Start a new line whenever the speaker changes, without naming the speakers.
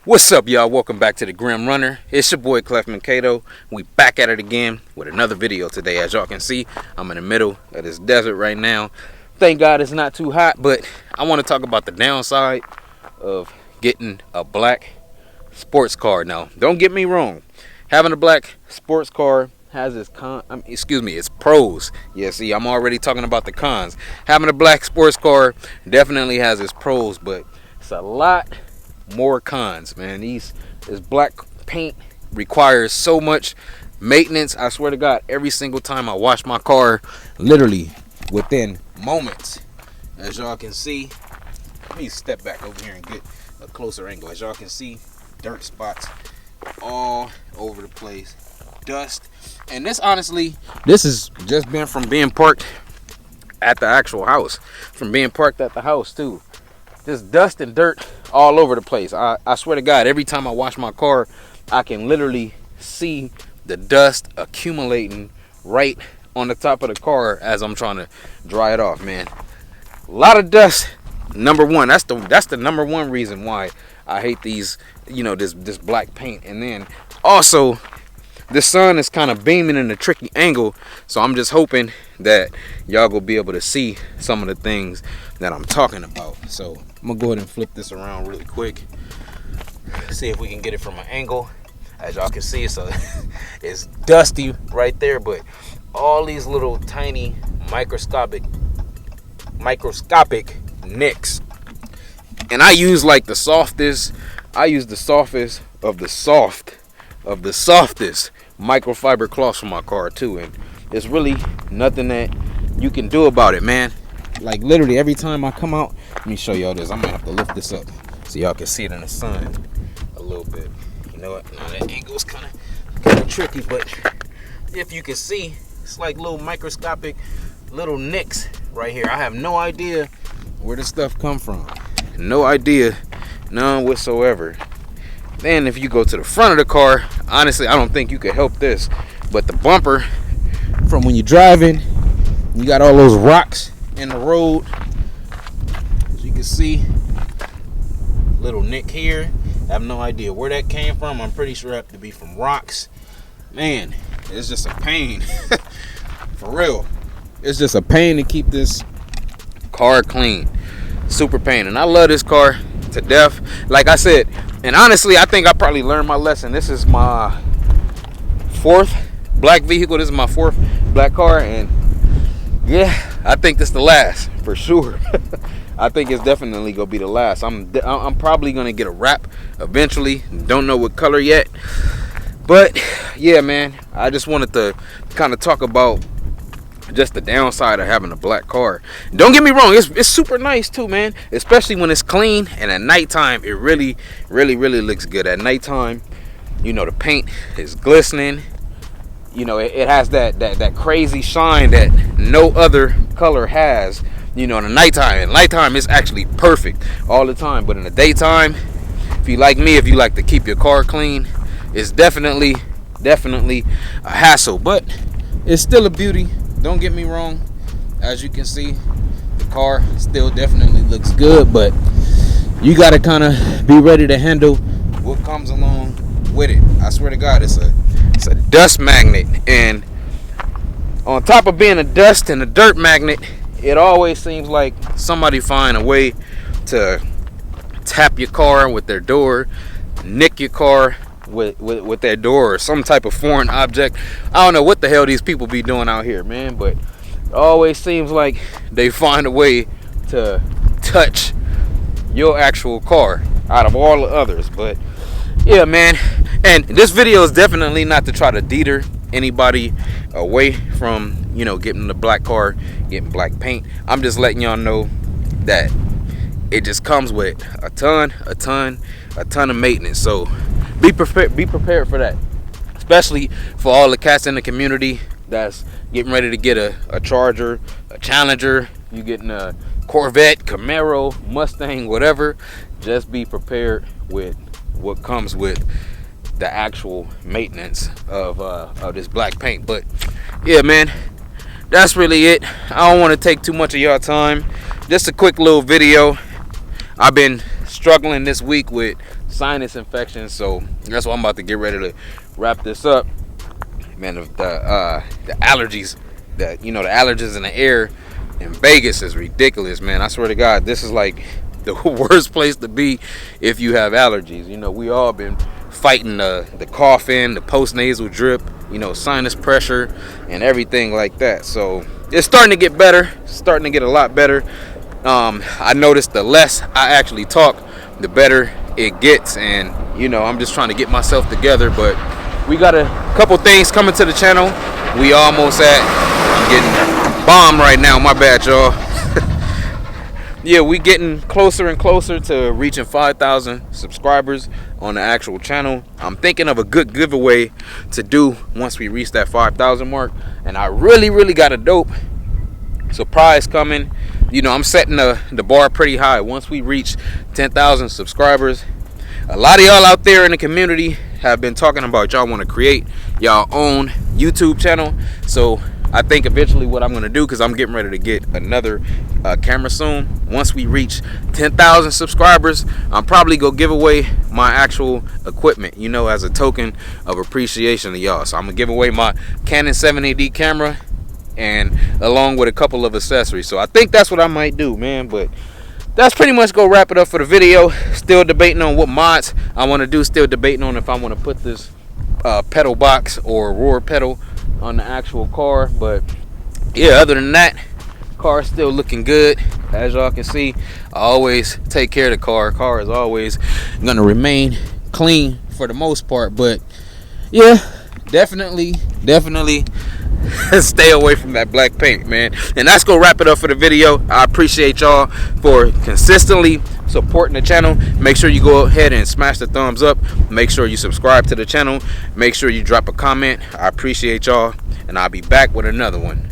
What's up, y'all? Welcome back to the Grim Runner. It's your boy Clef Mankato. We back at it again with another video today. As y'all can see, I'm in the middle of this desert right now. Thank God it's not too hot, but I want to talk about the downside of getting a black sports car. Now, don't get me wrong. Having a black sports car has its its pros. Yeah, see, I'm already talking about the cons. Having a black sports car definitely has its pros, but it's a lot more cons, man. This black paint requires so much maintenance. I swear to God, every single time I wash my car, literally within moments, as y'all can see, let me step back over here and get a closer angle. As y'all can see, dirt spots all over the place, dust. And this has just been from being parked at the actual house, from being parked at the house too. Just dust and dirt all over the place. I swear to God, every time I wash my car, I can literally see the dust accumulating right on the top of the car as I'm trying to dry it off, man. A lot of dust. Number one, that's the number one reason why I hate these, this black paint. And then also, the sun is kind of beaming in a tricky angle, so I'm just hoping that y'all gonna be able to see some of the things that I'm talking about. So I'm gonna go ahead and flip this around really quick, see if we can get it from an angle. As y'all can see, it's dusty right there, but all these little tiny microscopic nicks. And I use like the softest of the softest microfiber cloths for my car too, and there's really nothing that you can do about it, man. Like literally every time I come out, let me show y'all this. I'm gonna have to lift this up so y'all can see it in the sun a little bit. You know what? Now that angle's kind of tricky, but if you can see, it's like little microscopic little nicks right here. I have no idea where this stuff come from. No idea, none whatsoever. Then if you go to the front of the car, honestly, I don't think you could help this, but the bumper, from when you're driving, you got all those rocks in the road. As you can see, little nick here. I have no idea where that came from. I'm pretty sure it had to be from rocks. Man, it's just a pain. For real. It's just a pain to keep this car clean. Super pain. And I love this car to death. Like I said, and honestly, I think I probably learned my lesson. This is my fourth black vehicle. This is my fourth black car, and yeah, I think this is the last for sure. I think it's definitely gonna be the last. I'm probably gonna get a wrap eventually. Don't know what color yet, but yeah, man, I just wanted to kind of talk about just the downside of having a black car. Don't get me wrong, it's super nice too, man, especially when it's clean, and at nighttime it really looks good. At nighttime, the paint is glistening. It has that crazy shine that no other color has. In the nighttime. In nighttime, it's actually perfect all the time. But in the daytime, if you like me, if you like to keep your car clean, it's definitely a hassle. But it's still a beauty. Don't get me wrong. As you can see, the car still definitely looks good, but you got to kind of be ready to handle what comes along with it. I swear to God, it's a dust magnet, and on top of being a dust and a dirt magnet, it always seems like somebody find a way to tap your car with their door, nick your car with their door, or some type of foreign object. I don't know what the hell these people be doing out here, man, but it always seems like they find a way to touch your actual car out of all the others. But yeah, man, and this video is definitely not to try to deter anybody away from getting the black car, getting black paint. I'm just letting y'all know that it just comes with a ton of maintenance. So be prepared for that, especially for all the cats in the community that's getting ready to get a Charger, a Challenger. You getting a Corvette, Camaro, Mustang, whatever. Just be prepared with what comes with the actual maintenance of this black paint. But yeah, man, that's really it. I don't want to take too much of y'all time. Just a quick little video. I've been struggling this week with sinus infections. So that's why I'm about to get ready to wrap this up. Man, the allergies, the allergens in the air in Vegas is ridiculous, man. I swear to God, this is like the worst place to be if you have allergies. We all been fighting the coughing, the post-nasal drip, sinus pressure and everything like that. So it's starting to get better, starting to get a lot better. I noticed the less I actually talk, the better it gets. And I'm just trying to get myself together. But we got a couple things coming to the channel. We almost I'm getting bombed right now, my bad, y'all. Yeah, we getting closer and closer to reaching 5,000 subscribers on the actual channel. I'm thinking of a good giveaway to do once we reach that 5,000 mark. And I really got a dope surprise coming. I'm setting the bar pretty high. Once we reach 10,000 subscribers, a lot of y'all out there in the community have been talking about y'all want to create y'all own YouTube channel. So I think eventually what I'm going to do, because I'm getting ready to get another camera soon. Once we reach 10,000 subscribers, I'm probably going to give away my actual equipment, as a token of appreciation to y'all. So I'm going to give away my Canon 7AD camera and along with a couple of accessories. So I think that's what I might do, man. But that's pretty much gonna wrap it up for the video. Still debating on what mods I want to do. Still debating on if I want to put this pedal box or roar pedal on the actual car. But yeah, other than that, car still looking good. As y'all can see, I always take care of the car. Car is always gonna remain clean for the most part. But yeah, definitely stay away from that black paint, man. And that's gonna wrap it up for the video. I appreciate y'all for consistently supporting the channel. Make sure you go ahead and smash the thumbs up. Make sure you subscribe to the channel. Make sure you drop a comment. I appreciate y'all, and I'll be back with another one.